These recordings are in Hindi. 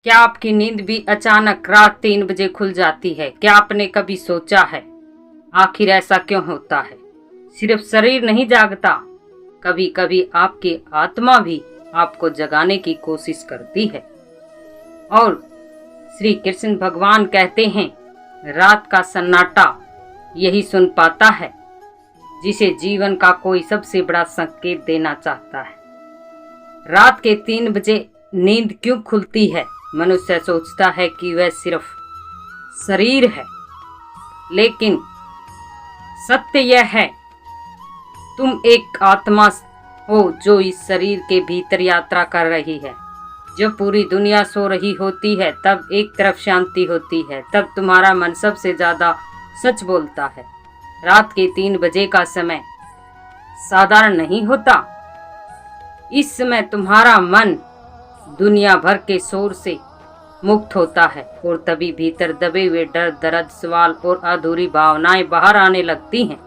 क्या आपकी नींद भी अचानक रात 3 बजे खुल जाती है? क्या आपने कभी सोचा है आखिर ऐसा क्यों होता है? सिर्फ शरीर नहीं जागता, कभी कभी आपकी आत्मा भी आपको जगाने की कोशिश करती है। और श्री कृष्ण भगवान कहते हैं, रात का सन्नाटा यही सुन पाता है जिसे जीवन का कोई सबसे बड़ा संकेत देना चाहता है। रात के 3 बजे नींद क्यों खुलती है? मनुष्य सोचता है कि वह सिर्फ शरीर है, लेकिन सत्य यह है तुम एक आत्मा हो जो इस शरीर के भीतर यात्रा कर रही है। जब पूरी दुनिया सो रही होती है, तब एक तरफ शांति होती है, तब तुम्हारा मन सबसे ज्यादा सच बोलता है। रात के 3 बजे का समय साधारण नहीं होता। इस समय तुम्हारा मन दुनिया भर के शोर से मुक्त होता है और तभी भीतर दबे हुए डर, दर्द, सवाल और अधूरी भावनाएं बाहर आने लगती हैं।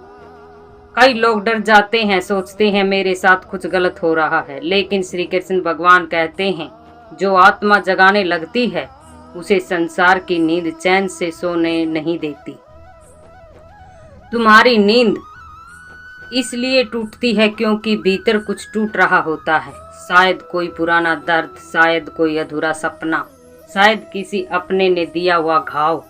कई लोग डर जाते हैं, सोचते हैं मेरे साथ कुछ गलत हो रहा है, लेकिन श्री कृष्ण भगवान कहते हैं, जो आत्मा जगाने लगती है उसे संसार की नींद चैन से सोने नहीं देती। तुम्हारी नींद इसलिए टूटती है क्योंकि भीतर कुछ टूट रहा होता है। शायद कोई पुराना दर्द, शायद कोई अधूरा सपना, शायद किसी अपने ने दिया हुआ घाव,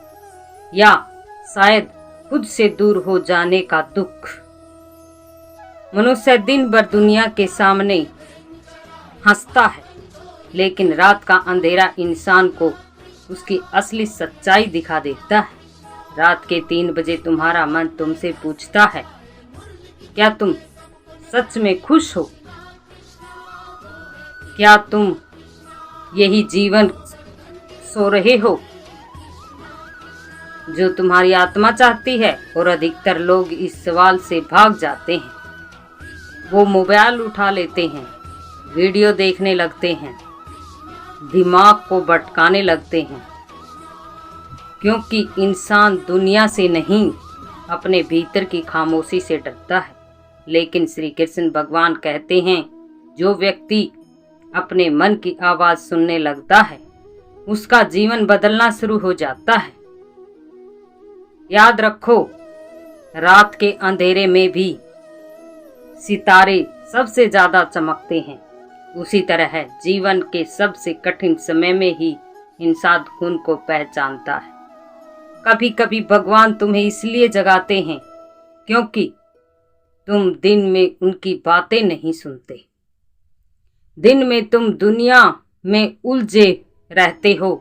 या शायद खुद से दूर हो जाने का दुख। मनुष्य दिन भर दुनिया के सामने हंसता है, लेकिन रात का अंधेरा इंसान को उसकी असली सच्चाई दिखा देता है। रात के 3 बजे तुम्हारा मन तुमसे पूछता है, क्या तुम सच में खुश हो? क्या तुम यही जीवन सो रहे हो जो तुम्हारी आत्मा चाहती है? और अधिकतर लोग इस सवाल से भाग जाते हैं। वो मोबाइल उठा लेते हैं, वीडियो देखने लगते हैं, दिमाग को भटकाने लगते हैं, क्योंकि इंसान दुनिया से नहीं अपने भीतर की खामोशी से डरता है। लेकिन श्री कृष्ण भगवान कहते हैं, जो व्यक्ति अपने मन की आवाज सुनने लगता है उसका जीवन बदलना शुरू हो जाता है। याद रखो, रात के अंधेरे में भी सितारे सबसे ज्यादा चमकते हैं। उसी तरह जीवन के सबसे कठिन समय में ही इंसान खुद को पहचानता है। कभी कभी भगवान तुम्हें इसलिए जगाते हैं क्योंकि तुम दिन में उनकी बातें नहीं सुनते। दिन में तुम दुनिया में उलझे रहते हो,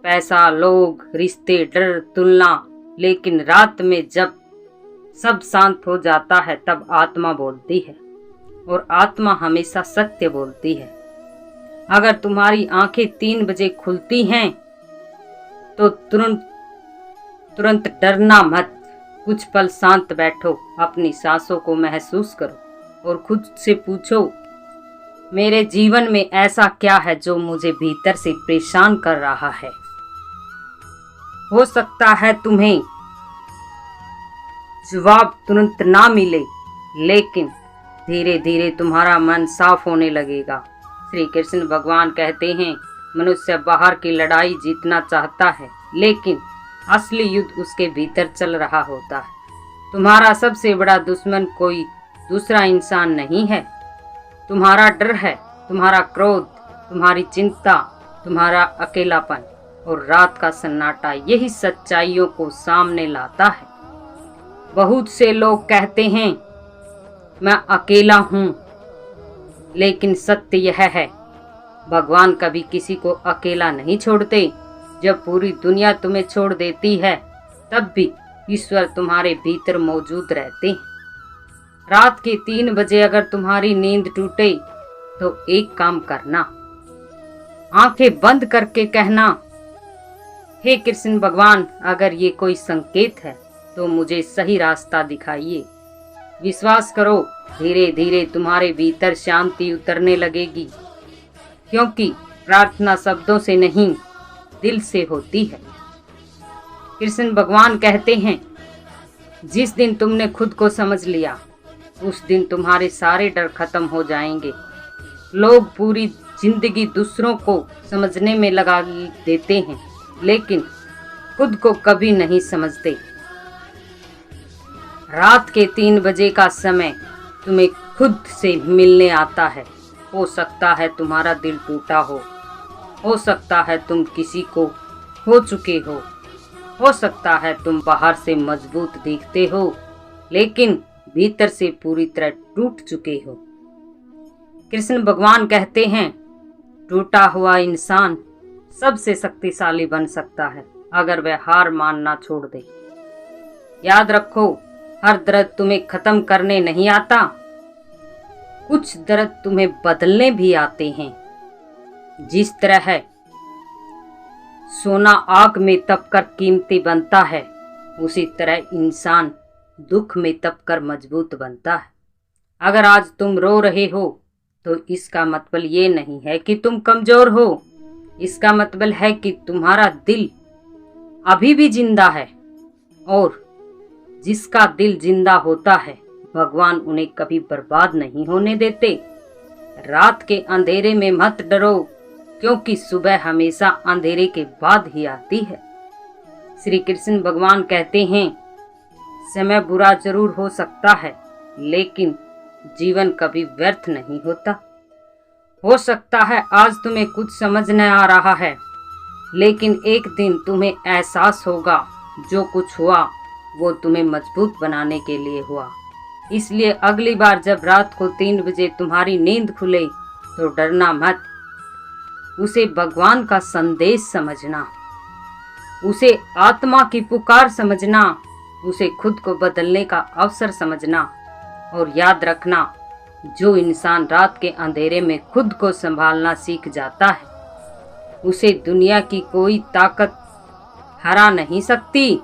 पैसा, लोग, रिश्ते, डर, तुलना। लेकिन रात में जब सब शांत हो जाता है, तब आत्मा बोलती है, और आत्मा हमेशा सत्य बोलती है। अगर तुम्हारी आंखें 3 बजे खुलती हैं तो तुरंत डरना मत। कुछ पल शांत बैठो, अपनी सांसों को महसूस करो और खुद से पूछो, मेरे जीवन में ऐसा क्या है जो मुझे भीतर से परेशान कर रहा है? हो सकता है तुम्हें जवाब तुरंत ना मिले, लेकिन धीरे धीरे तुम्हारा मन साफ होने लगेगा। श्री कृष्ण भगवान कहते हैं, मनुष्य बाहर की लड़ाई जीतना चाहता है, लेकिन असली युद्ध उसके भीतर चल रहा होता है। तुम्हारा सबसे बड़ा दुश्मन कोई दूसरा इंसान नहीं है, तुम्हारा डर है, तुम्हारा क्रोध, तुम्हारी चिंता, तुम्हारा अकेलापन। और रात का सन्नाटा यही सच्चाइयों को सामने लाता है। बहुत से लोग कहते हैं, मैं अकेला हूँ, लेकिन सत्य यह है, भगवान कभी किसी को अकेला नहीं छोड़ते। जब पूरी दुनिया तुम्हें छोड़ देती है, तब भी ईश्वर तुम्हारे भीतर मौजूद रहते हैं। रात के 3 बजे अगर तुम्हारी नींद टूटे तो एक काम करना, आंखें बंद करके कहना, हे कृष्ण भगवान, अगर ये कोई संकेत है तो मुझे सही रास्ता दिखाइए। विश्वास करो, धीरे धीरे तुम्हारे भीतर शांति उतरने लगेगी, क्योंकि प्रार्थना शब्दों से नहीं, दिल से होती है। कृष्ण भगवान कहते हैं, जिस दिन तुमने खुद को समझ लिया, उस दिन तुम्हारे सारे डर खत्म हो जाएंगे। लोग पूरी जिंदगी दूसरों को समझने में लगा देते हैं, लेकिन खुद को कभी नहीं समझते। रात के 3 बजे का समय तुम्हें खुद से मिलने आता है। हो सकता है तुम्हारा दिल टूटा हो सकता है तुम किसी को खो चुके हो सकता है तुम बाहर से मजबूत दिखते हो, लेकिन भीतर से पूरी तरह टूट चुके हो। कृष्ण भगवान कहते हैं, टूटा हुआ इंसान सबसे शक्तिशाली बन सकता है अगर वह हार मानना छोड़ दे। याद रखो, हर दर्द तुम्हें खत्म करने नहीं आता, कुछ दर्द तुम्हें बदलने भी आते हैं। जिस तरह है सोना आग में तपकर कीमती बनता है, उसी तरह इंसान दुख में तपकर मजबूत बनता है। अगर आज तुम रो रहे हो तो इसका मतलब ये नहीं है कि तुम कमजोर हो, इसका मतलब है कि तुम्हारा दिल अभी भी जिंदा है, और जिसका दिल जिंदा होता है भगवान उन्हें कभी बर्बाद नहीं होने देते। रात के अंधेरे में मत डरो, क्योंकि सुबह हमेशा अंधेरे के बाद ही आती है। श्री कृष्ण भगवान कहते हैं, समय बुरा जरूर हो सकता है, लेकिन जीवन कभी व्यर्थ नहीं होता। हो सकता है आज तुम्हें कुछ समझ न आ रहा है, लेकिन एक दिन तुम्हें एहसास होगा जो कुछ हुआ वो तुम्हें मजबूत बनाने के लिए हुआ। इसलिए अगली बार जब रात को 3 बजे तुम्हारी नींद खुले तो डरना मत, उसे भगवान का संदेश समझना, उसे आत्मा की पुकार समझना, उसे खुद को बदलने का अवसर समझना। और याद रखना, जो इंसान रात के अंधेरे में खुद को संभालना सीख जाता है, उसे दुनिया की कोई ताकत हरा नहीं सकती।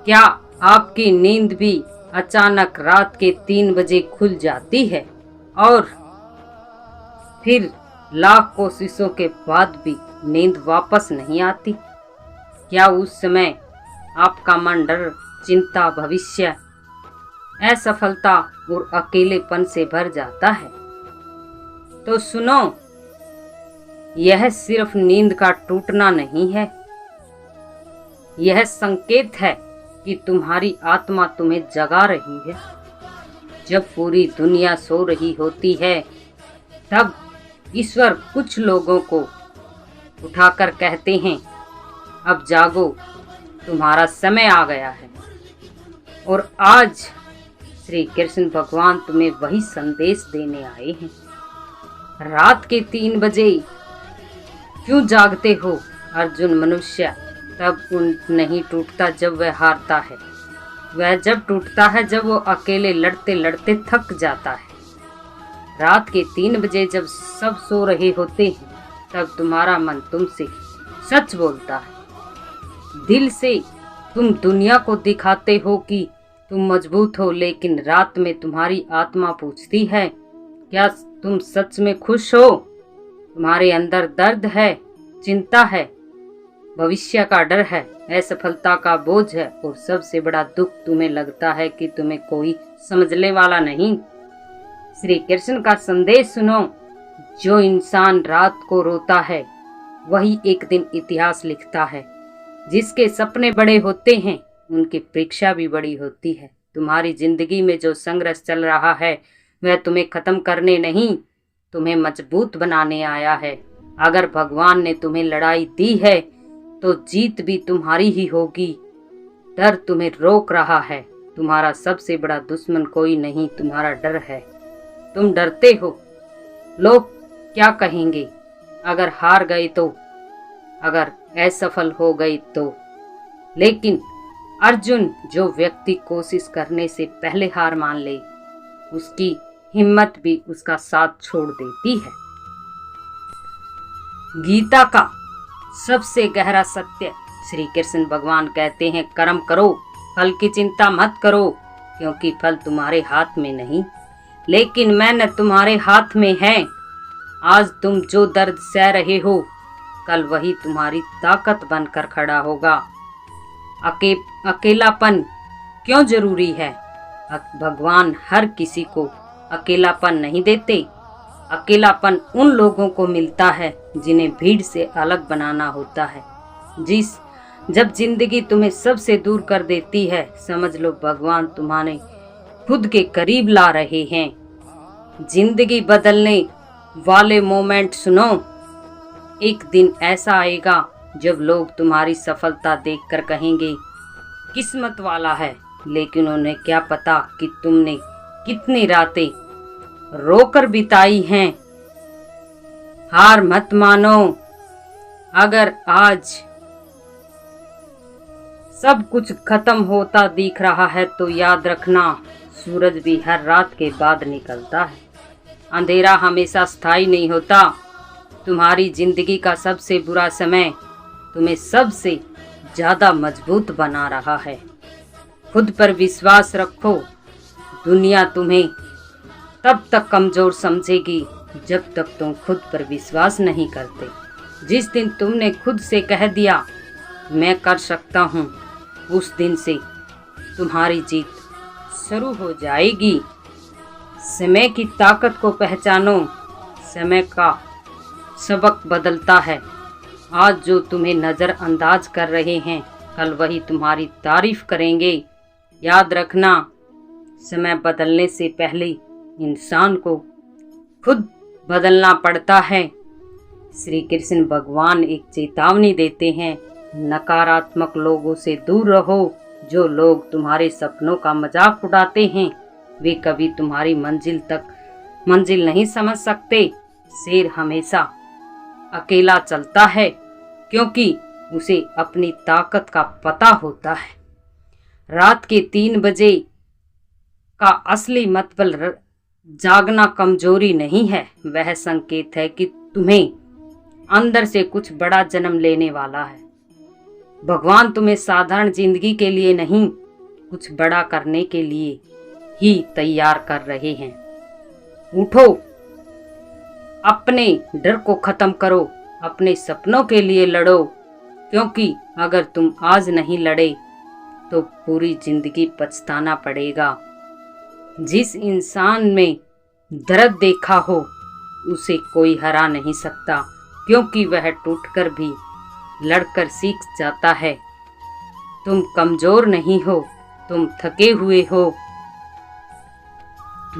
क्या आपकी नींद भी अचानक रात के 3 बजे खुल जाती है और फिर लाख कोशिशों के बाद भी नींद वापस नहीं आती? क्या उस समय आपका मन डर, चिंता, भविष्य, असफलता और अकेलेपन से भर जाता है? तो सुनो, यह सिर्फ नींद का टूटना नहीं है, यह संकेत है कि तुम्हारी आत्मा तुम्हें जगा रही है। जब पूरी दुनिया सो रही होती है, तब ईश्वर कुछ लोगों को उठाकर कहते हैं, अब जागो, तुम्हारा समय आ गया है। और आज श्री कृष्ण भगवान तुम्हें वही संदेश देने आए हैं। रात के 3 बजे क्यों जागते हो अर्जुन? मनुष्य तब नहीं टूटता जब वह हारता है, वह जब टूटता है जब वो अकेले लड़ते लड़ते थक जाता है। रात के 3 बजे जब सब सो रहे होते हैं, तब तुम्हारा मन तुमसे सच बोलता है। दिल से तुम दुनिया को दिखाते हो कि तुम मजबूत हो, लेकिन रात में तुम्हारी आत्मा पूछती है, क्या तुम सच में खुश हो? तुम्हारे अंदर दर्द है, चिंता है, भविष्य का डर है, असफलता का बोझ है, और सबसे बड़ा दुख तुम्हें लगता है कि तुम्हें कोई समझने वाला नहीं। श्री कृष्ण का संदेश सुनो, जो इंसान रात को रोता है वही एक दिन इतिहास लिखता है। जिसके सपने बड़े होते हैं उनकी परीक्षा भी बड़ी होती है। तुम्हारी जिंदगी में जो संघर्ष चल रहा है वह तुम्हें खत्म करने नहीं, तुम्हें मजबूत बनाने आया है। अगर भगवान ने तुम्हें लड़ाई दी है तो जीत भी तुम्हारी ही होगी। डर तुम्हें रोक रहा है, तुम्हारा सबसे बड़ा दुश्मन कोई नहीं, तुम्हारा डर है। तुम डरते हो लोग क्या कहेंगे, अगर हार गए तो, अगर असफल हो गए तो। लेकिन अर्जुन, जो व्यक्ति कोशिश करने से पहले हार मान ले, उसकी हिम्मत भी उसका साथ छोड़ देती है। गीता का सबसे गहरा सत्य श्री कृष्ण भगवान कहते हैं, कर्म करो, फल की चिंता मत करो, क्योंकि फल तुम्हारे हाथ में नहीं, लेकिन मेहनत तुम्हारे हाथ में है। आज तुम जो दर्द सह रहे हो, कल वही तुम्हारी ताकत बनकर खड़ा होगा। अकेलापन क्यों जरूरी है? भगवान हर किसी को अकेलापन नहीं देते, अकेलापन उन लोगों को मिलता है जिन्हें भीड़ से अलग बनाना होता है। जब जिंदगी तुम्हें सबसे दूर कर देती है, समझ लो भगवान तुम्हारे खुद के करीब ला रहे हैं। जिंदगी बदलने वाले मोमेंट सुनो। एक दिन ऐसा आएगा जब लोग तुम्हारी सफलता देखकर कहेंगे किस्मत वाला है, लेकिन उन्हें क्या पता कि तुमने कितनी रातें रोकर बिताई हैं। हार मत मानो। अगर आज सब कुछ खत्म होता दिख रहा है तो याद रखना, सूरज भी हर रात के बाद निकलता है। अंधेरा हमेशा स्थायी नहीं होता। तुम्हारी जिंदगी का सबसे बुरा समय तुम्हें सबसे ज्यादा मजबूत बना रहा है। खुद पर विश्वास रखो। दुनिया तुम्हें तब तक कमजोर समझेगी जब तक तुम खुद पर विश्वास नहीं करते। जिस दिन तुमने खुद से कह दिया मैं कर सकता हूँ, उस दिन से तुम्हारी जीत शुरू हो जाएगी। समय की ताकत को पहचानो। समय का सबक बदलता है। आज जो तुम्हें नज़रअंदाज कर रहे हैं, कल वही तुम्हारी तारीफ करेंगे। याद रखना, समय बदलने से पहले इंसान को खुद बदलना पड़ता है। श्री कृष्ण भगवान एक चेतावनी देते हैं, नकारात्मक लोगों से दूर रहो। जो लोग तुम्हारे सपनों का मजाक उड़ाते हैं, वे कभी तुम्हारी मंजिल नहीं समझ सकते। शेर हमेशा अकेला चलता है क्योंकि उसे अपनी ताकत का पता होता है। रात के 3 बजे का असली मतलब जागना कमजोरी नहीं है, वह संकेत है कि तुम्हें अंदर से कुछ बड़ा जन्म लेने वाला है। भगवान तुम्हें साधारण जिंदगी के लिए नहीं, कुछ बड़ा करने के लिए ही तैयार कर रहे हैं। उठो, अपने डर को खत्म करो, अपने सपनों के लिए लड़ो, क्योंकि अगर तुम आज नहीं लड़े तो पूरी जिंदगी पछताना पड़ेगा। जिस इंसान में दर्द देखा हो उसे कोई हरा नहीं सकता, क्योंकि वह टूटकर भी लड़कर सीख जाता है। तुम कमजोर नहीं हो, तुम थके हुए हो,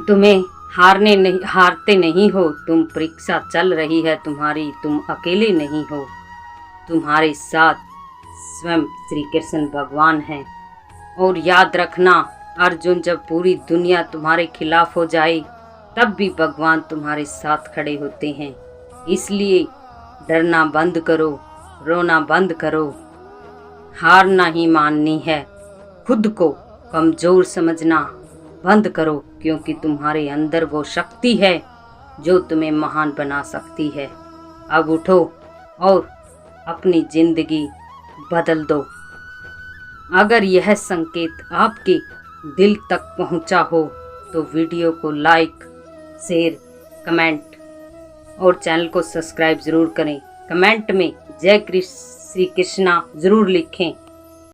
तुम्हें हारते नहीं हो। तुम परीक्षा चल रही है तुम्हारी, तुम अकेले नहीं हो, तुम्हारे साथ स्वयं श्री कृष्ण भगवान हैं। और याद रखना, अर्जुन, जब पूरी दुनिया तुम्हारे खिलाफ हो जाए तब भी भगवान तुम्हारे साथ खड़े होते हैं। इसलिए डरना बंद करो, रोना बंद करो, हार नहीं माननी है। खुद को कमजोर समझना बंद करो, क्योंकि तुम्हारे अंदर वो शक्ति है जो तुम्हें महान बना सकती है। अब उठो और अपनी जिंदगी बदल दो। अगर यह संकेत आपके दिल तक पहुंचा हो तो वीडियो को लाइक, शेयर, कमेंट और चैनल को सब्सक्राइब जरूर करें। कमेंट में जय श्री कृष्णा जरूर लिखें।